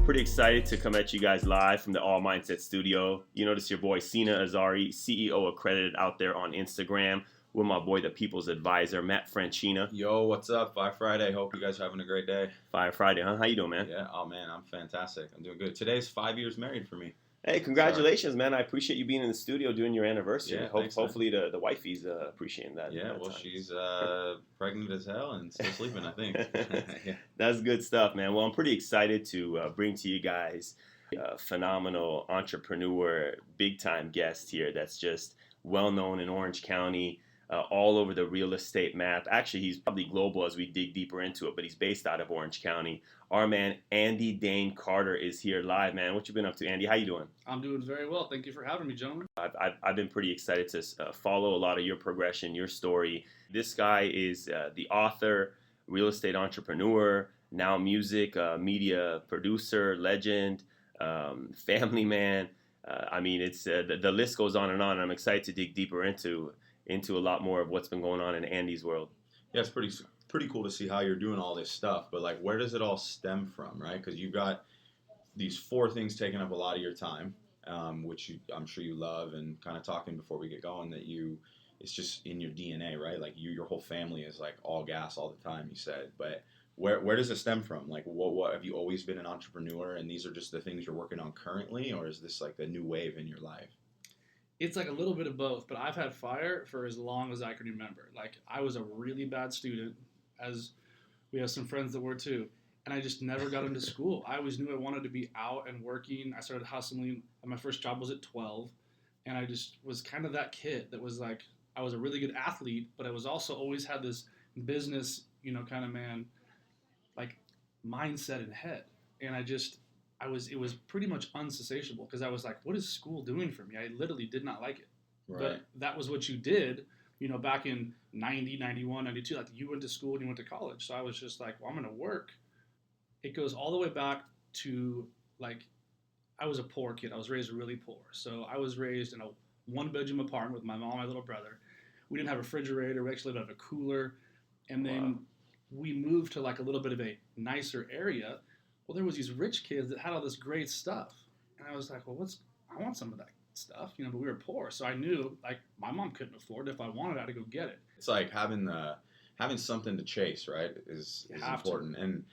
Pretty excited to come at you guys live from the All Mindset Studio. You notice your boy Sina Azari, CEO accredited out there on Instagram, with my boy, the People's Advisor, Matt Franchina. Yo, what's up? Fire Friday. Hope you guys are having a great day. Fire Friday, huh? How you doing, man? Yeah. Oh man, I'm fantastic. I'm doing good. Today's 5 years married for me. Hey, congratulations, man. I appreciate you being in the studio doing your anniversary. Yeah, thanks, hopefully the wifey's appreciating that. Yeah, well, time. she's pregnant as hell and still sleeping, I think. Yeah. That's good stuff, man. Well, I'm pretty excited to bring to you guys a phenomenal entrepreneur, big-time guest here that's just well-known in Orange County, all over the real estate map. Actually, he's probably global as we dig deeper into it, but he's based out of Orange County. Our man, Andy Dane Carter, is here live, man. What you been up to, Andy? How you doing? I'm doing very well. Thank you for having me, gentlemen. I've been pretty excited to follow a lot of your progression, your story. This guy is the author, real estate entrepreneur, now music, media producer, legend, family man. I mean, it's the list goes on, and I'm excited to dig deeper into a lot more of what's been going on in Andy's world. Yeah, it's pretty cool to see how you're doing all this stuff, but like, where does it all stem from, right? Because you've got these 4 things taking up a lot of your time, which I'm sure you love, and kind of talking before we get going that it's just in your DNA, right? Like your whole family is like all gas all the time, you said, but where does it stem from? Like, what have you always been an entrepreneur, and these are just the things you're working on currently, or is this like the new wave in your life? It's like a little bit of both, but I've had fire for as long as I can remember. Like, I was a really bad student, as we have some friends that were too, and I just never got into school. I always knew I wanted to be out and working. I started hustling, and my first job was at 12, and I just was kind of that kid that was like, I was a really good athlete, but I was also always had this business, kind of man, like mindset in head, and it was pretty much unsatiable because I was like, what is school doing for me? I literally did not like it. Right. But that was what you did, back in 90, 91, 92. Like, you went to school and you went to college. So I was just like, well, I'm going to work. It goes all the way back to, like, I was a poor kid. I was raised really poor. So I was raised in a 1-bedroom apartment with my mom and my little brother. We didn't have a refrigerator. We actually lived out of a cooler. And then we moved to, like, a little bit of a nicer area. Well, there was these rich kids that had all this great stuff. And I was like, well, I want some of that stuff, but we were poor. So I knew, like, my mom couldn't afford it. If I wanted it, I had to go get it. It's like having something to chase, right, is important. And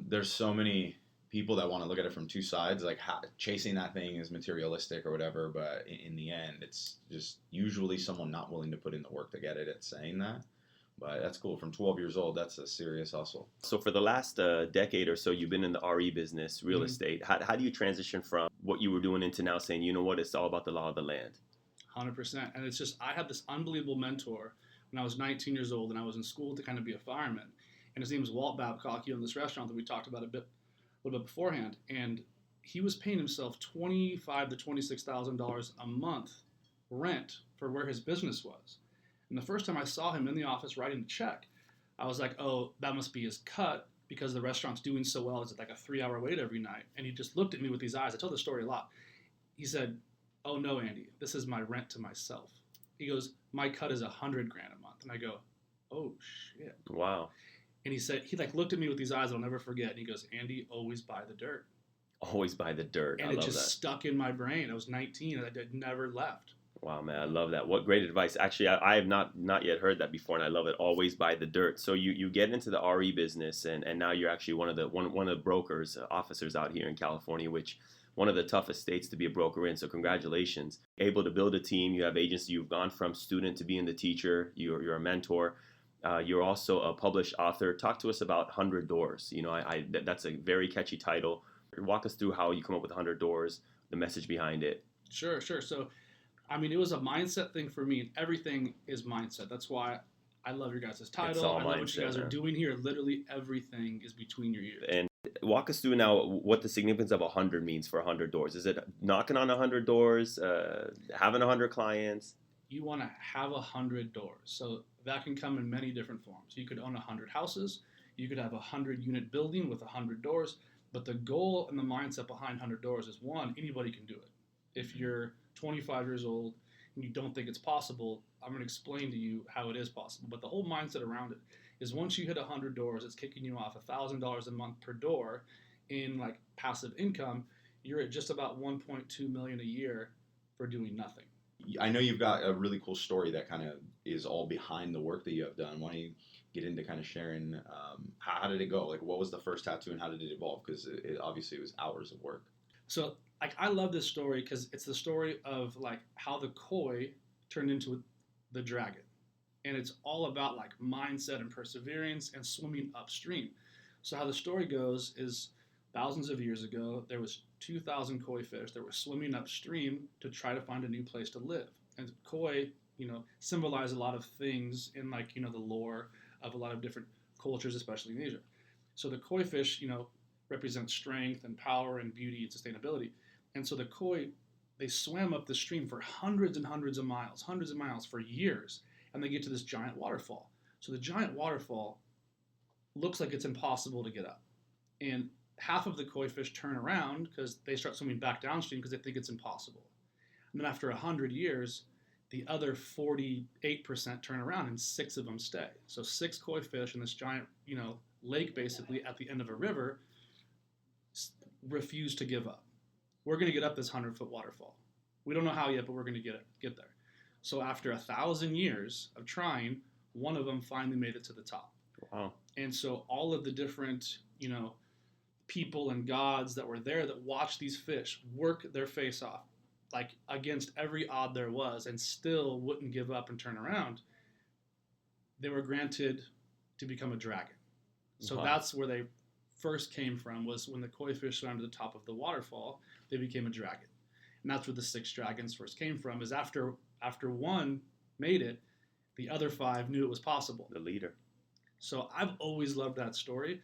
there's so many people that want to look at it from two sides, like chasing that thing is materialistic or whatever, but in the end, it's just usually someone not willing to put in the work to get it at saying that. But that's cool. From 12 years old, that's a serious hustle. So for the last decade or so, you've been in the RE business, real estate. How do you transition from what you were doing into now saying, you know what, it's all about the law of the land? 100%. And it's just, I had this unbelievable mentor when I was 19 years old, and I was in school to kind of be a fireman. And his name is Walt Babcock. He owned this restaurant that we talked about a little bit beforehand. And he was paying himself $25,000 to $26,000 a month rent for where his business was. And the first time I saw him in the office writing a check, I was like, oh, that must be his cut because the restaurant's doing so well. It's like a 3-hour wait every night. And he just looked at me with these eyes. I tell this story a lot. He said, oh, no, Andy, this is my rent to myself. He goes, my cut is $100,000 a month. And I go, oh, shit. Wow. And he said, he looked at me with these eyes I'll never forget. And he goes, Andy, always buy the dirt. Always buy the dirt. And I it love just that. stuck in my brain. I was 19 and it never left. Wow, man, I love that. What great advice. Actually, I have not yet heard that before, and I love it. Always buy the dirt. So you get into the RE business, and now you're actually one of the brokers, officers out here in California, which one of the toughest states to be a broker in. So congratulations. Able to build a team. You have agency. You've gone from student to being the teacher. You're a mentor. You're also a published author. Talk to us about 100 Doors. That's a very catchy title. Walk us through how you come up with 100 Doors, the message behind it. Sure. So, it was a mindset thing for me, and everything is mindset. That's why I love your guys' title. I love what you guys are doing here. Literally everything is between your ears. And walk us through now what the significance of 100 means for 100 doors. Is it knocking on 100 doors, having 100 clients? You want to have 100 doors. So that can come in many different forms. You could own 100 houses. You could have a 100-unit building with 100 doors. But the goal and the mindset behind 100 doors is, one, anybody can do it. If you're 25 years old and you don't think it's possible, I'm going to explain to you how it is possible. But the whole mindset around it is once you hit 100 doors, it's kicking you off $1,000 a month per door. in like passive income, you're at just about 1.2 million a year for doing nothing. I know you've got a really cool story that kind of is all behind the work that you have done. Why don't you get into kind of sharing how did it go? Like, what was the first tattoo and how did it evolve? Because it obviously was hours of work. So, like, I love this story because it's the story of like how the koi turned into the dragon, and it's all about like mindset and perseverance and swimming upstream. So, how the story goes is thousands of years ago, there was 2,000 koi fish that were swimming upstream to try to find a new place to live. And koi, symbolize a lot of things in like, the lore of a lot of different cultures, especially in Asia. So the koi fish, represent strength and power and beauty and sustainability. And so the koi, they swam up the stream for hundreds and hundreds of miles for years, and they get to this giant waterfall. So the giant waterfall looks like it's impossible to get up. And half of the koi fish turn around because they start swimming back downstream because they think it's impossible. And then after 100 years, the other 48% turn around and 6 of them stay. So 6 koi fish in this giant, lake basically at the end of a river refuse to give up. We're going to get up this 100-foot waterfall. We don't know how yet, but we're going to get there. So after 1,000 years of trying, one of them finally made it to the top. Wow. And so all of the different, people and gods that were there that watched these fish work their face off, like against every odd there was, and still wouldn't give up and turn around, they were granted to become a dragon. So that's where they first came from, was when the koi fish swam to the top of the waterfall, they became a dragon. And that's where the 6 dragons first came from, is after one made it, the other 5 knew it was possible. The leader. So I've always loved that story.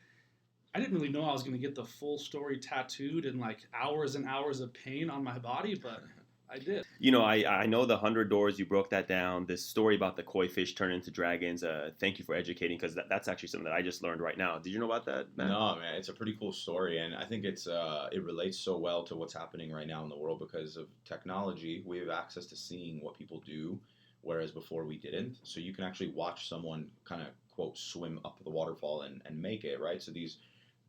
I didn't really know I was going to get the full story tattooed in like hours and hours of pain on my body, but I did. I know the 100 doors, you broke that down. This story about the koi fish turning into dragons, thank you for educating, because that's actually something that I just learned right now. Did you know about that, Matt? No, man, it's a pretty cool story, and I think it relates so well to what's happening right now in the world because of technology. We have access to seeing what people do, whereas before we didn't. So you can actually watch someone kind of, quote, swim up the waterfall and make it, right? So these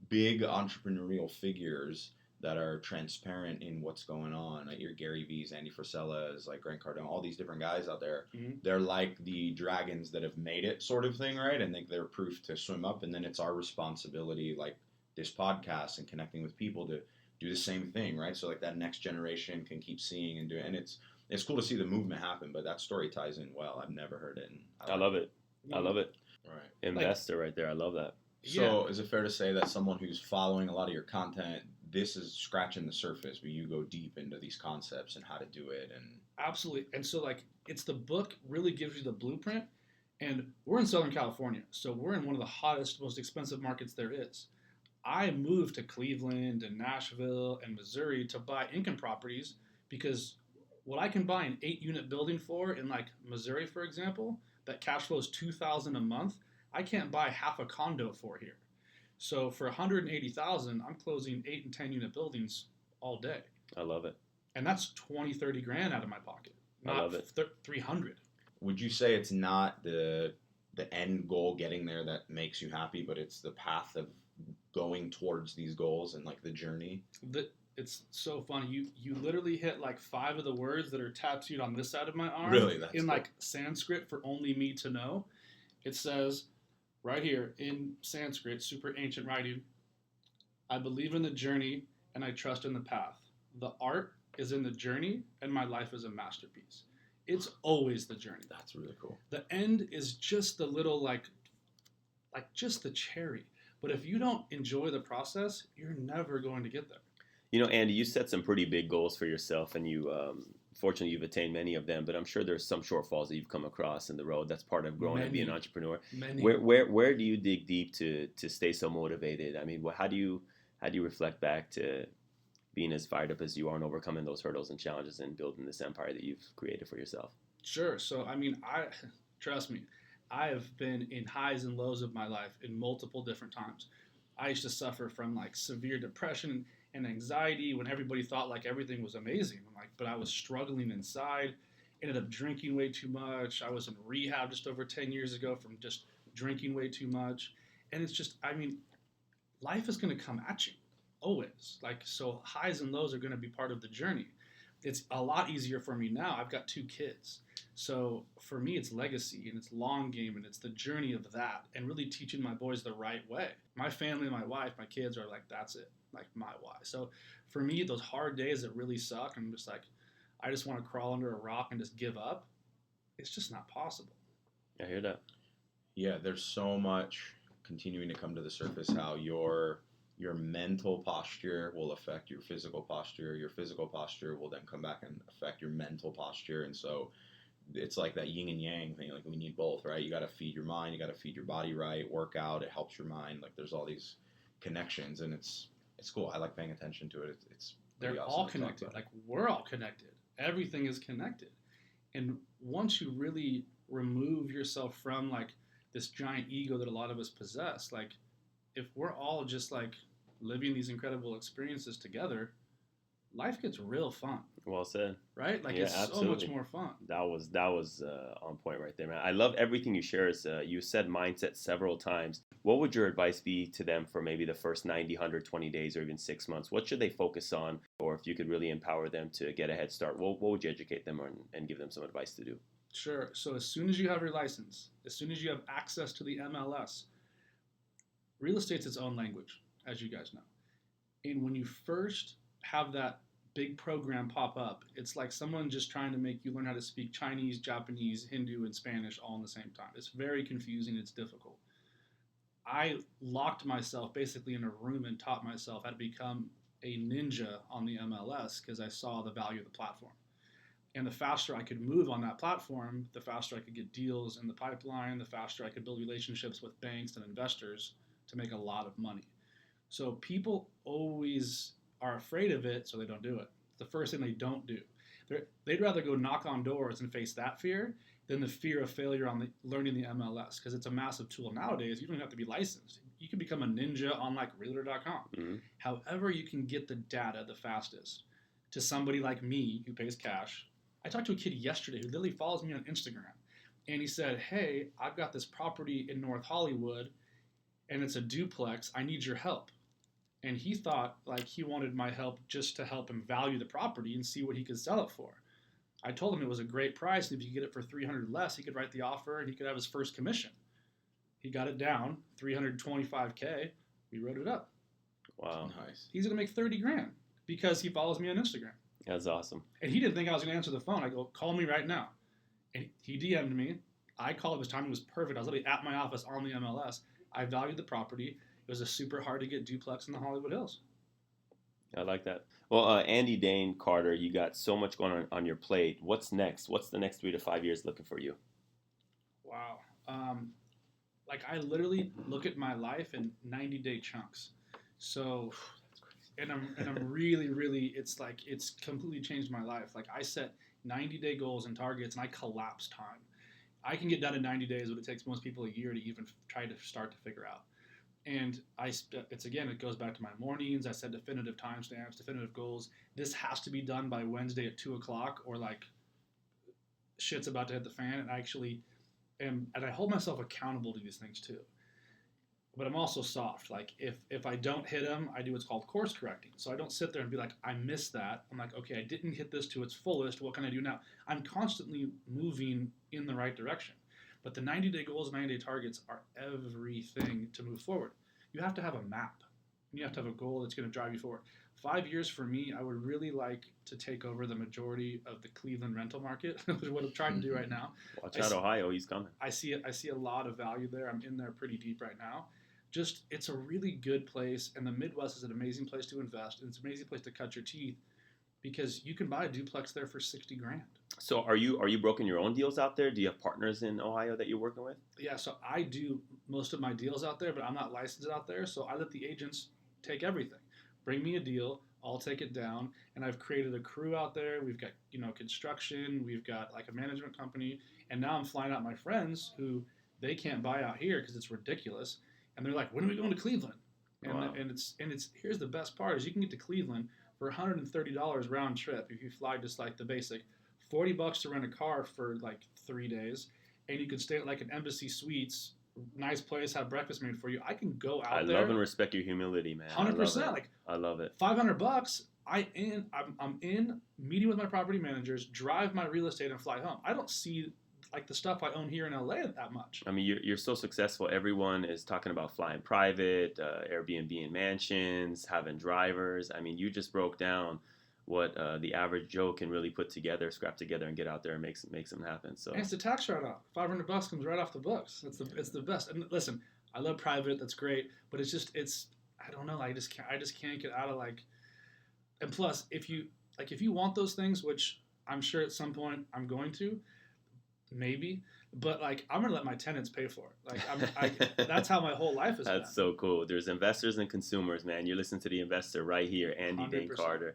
big entrepreneurial figures that are transparent in what's going on, like your Gary V's, Andy Frisella's, like Grant Cardone, all these different guys out there, they're like the dragons that have made it sort of thing, right? And they're proof to swim up, and then it's our responsibility, like this podcast and connecting with people, to do the same thing, right? So like that next generation can keep seeing and doing, and it's cool to see the movement happen, but that story ties in well. I've never heard it. And I love it. I love it. Right. Investor right there. I love that. So is it fair to say that someone who's following a lot of your content, this is scratching the surface, but you go deep into these concepts and how to do it? And absolutely. And so like it's the book really gives you the blueprint, and we're in Southern California, so we're in one of the hottest, most expensive markets there is. I moved to Cleveland and Nashville and Missouri to buy income properties because what I can buy an 8-unit building for in like Missouri, for example, that cash flows $2,000 a month, I can't buy half a condo for here. So for $180,000, I'm closing 8 and 10-unit buildings all day. I love it. And that's 20, 30 grand out of my pocket. Not I love it. 300. Would you say it's not the end goal getting there that makes you happy, but it's the path of going towards these goals and like the journey? It's so funny. You literally hit like 5 of the words that are tattooed on this side of my arm. Really? That's in cool. Like Sanskrit for only me to know. It says right here in Sanskrit, super ancient writing, I believe in the journey and I trust in the path. The art is in the journey and my life is a masterpiece. It's always the journey. That's really cool. The end is just the little like just the cherry. But if you don't enjoy the process, you're never going to get there. Andy, you set some pretty big goals for yourself, and you, fortunately, you've attained many of them. But I'm sure there's some shortfalls that you've come across in the road. That's part of growing and being an entrepreneur. Many. Where do you dig deep to stay so motivated? I mean, how do you reflect back to being as fired up as you are and overcoming those hurdles and challenges and building this empire that you've created for yourself? Sure. So I mean, trust me, I have been in highs and lows of my life in multiple different times. I used to suffer from like severe depression and anxiety when everybody thought like everything was amazing. But I was struggling inside, ended up drinking way too much. I was in rehab just over 10 years ago from just drinking way too much. And it's just, I mean, life is going to come at you. always. Like, so highs and lows are going to be part of the journey. It's a lot easier for me now. I've got 2 kids. So for me, it's legacy and it's long game and it's the journey of that and really teaching my boys the right way. My family, my wife, my kids are like, that's it, like my why. So for me, those hard days that really suck, I'm just like, I just want to crawl under a rock and just give up. It's just not possible. I hear that. Yeah, there's so much continuing to come to the surface how your mental posture will affect your physical posture. Your physical posture will then come back and affect your mental posture. And so it's like that yin and yang thing. Like we need both, right? You got to feed your mind, you got to feed your body right, work out, it helps your mind. Like there's all these connections, and it's cool. I like paying attention to it. It's They're awesome all to talk connected. about. Like we're all connected. Everything is connected. And once you really remove yourself from like this giant ego that a lot of us possess, like if we're all just like living these incredible experiences together, life gets real fun. Well said. Right? Like Yeah, it's absolutely. so much more fun. That was on point right there, man. I love everything you share. You said mindset several times. What would your advice be to them for maybe the first 90, 120 days or even 6 months? What should they focus on? Or if you could really empower them to get a head start, what would you educate them on and give them some advice to do? Sure. So as soon as you have your license, as soon as you have access to the MLS, real estate's its own language, as you guys know. And when you first have that big program pop up, it's like someone just trying to make you learn how to speak Chinese, Japanese, Hindu, and Spanish all in the same time. It's very confusing. It's difficult. I locked myself basically in a room and taught myself how to become a ninja on the MLS because I saw the value of the platform. And the faster I could move on that platform, the faster I could get deals in the pipeline, the faster I could build relationships with banks and investors to make a lot of money. So people always are afraid of it, so they don't do it. It's the first thing they don't do. They'd rather go knock on doors and face that fear than the fear of failure on learning the MLS, because it's a massive tool nowadays. You don't have to be licensed. You can become a ninja on like realtor.com. Mm-hmm. However you can get the data the fastest to somebody like me who pays cash. I talked to a kid yesterday who literally follows me on Instagram, and he said, hey, I've got this property in North Hollywood, and it's a duplex. I need your help. And he thought like he wanted my help just to help him value the property and see what he could sell it for. I told him it was a great price, and if you get it for $300 less, he could write the offer and he could have his first commission. He got it down, $325K. We wrote it up. Wow. Nice. He's gonna make 30 grand because he follows me on Instagram. That's awesome. And he didn't think I was gonna answer the phone. I go, call me right now. And he DM'd me. I called him. His timing was perfect. I was literally at my office on the MLS. I valued the property. It was a super hard to get duplex in the Hollywood Hills. I like that. Well, Andy, Dane Carter, you got so much going on your plate. What's next? What's the next 3 to 5 years looking for you? Wow. Like I literally look at my life in 90-day chunks. So, and I'm really, it's completely changed my life. Like I set 90-day goals and targets, and I collapse time. I can get done in 90 days what it takes most people a year to even try to start to figure out. And it goes back to my mornings. I set definitive timestamps, definitive goals. This has to be done by Wednesday at 2:00, or like shit's about to hit the fan. And I actually am, and I hold myself accountable to these things too. But I'm also soft. Like if I don't hit them, I do what's called course correcting. So I don't sit there and be like, I missed that. I'm like, okay, I didn't hit this to its fullest. What can I do now? I'm constantly moving in the right direction. But the 90-day goals and 90-day targets are everything to move forward. You have to have a map. You have to have a goal that's going to drive you forward. 5 years for me, I would really like to take over the majority of the Cleveland rental market, which is what I'm trying to do right now. Watch out, Ohio, he's coming. I see a lot of value there. I'm in there pretty deep right now. Just, it's a really good place, and the Midwest is an amazing place to invest, and it's an amazing place to cut your teeth, because you can buy a duplex there for 60 grand. So are you broking your own deals out there? Do you have partners in Ohio that you're working with? Yeah, so I do most of my deals out there, but I'm not licensed out there, so I let the agents take everything. Bring me a deal, I'll take it down, and I've created a crew out there. We've got, construction, we've got like a management company, and now I'm flying out my friends who they can't buy out here because it's ridiculous, and they're like, when are we going to Cleveland? And Wow. and it's here's the best part is you can get to Cleveland for $130 round trip if you fly just like the basic. $40 to rent a car for like 3 days, and you could stay at like an Embassy Suites nice place, have breakfast made for you. I can go out I there. love and respect your humility, man. 100%. Like I love it. $500. I'm in meeting with my property managers, drive my real estate, and fly home. I don't see like the stuff I own here in LA that much. I mean, you're so successful. Everyone is talking about flying private, Airbnb in mansions, having drivers. I mean, you just broke down what the average Joe can really put together, scrap together, and get out there and makes them happen. So And it's a tax write-off. $500 comes right off the books. It's the best. And listen, I love private. That's great, but it's I don't know. I just can't get out of like. And plus, if you want those things, which I'm sure at some point I'm going to, maybe, but like I'm gonna let my tenants pay for it. Like that's how my whole life is. That's so cool. There's investors and consumers, man. You're listening to The Investor right here, Andy Dane 100%. Carter.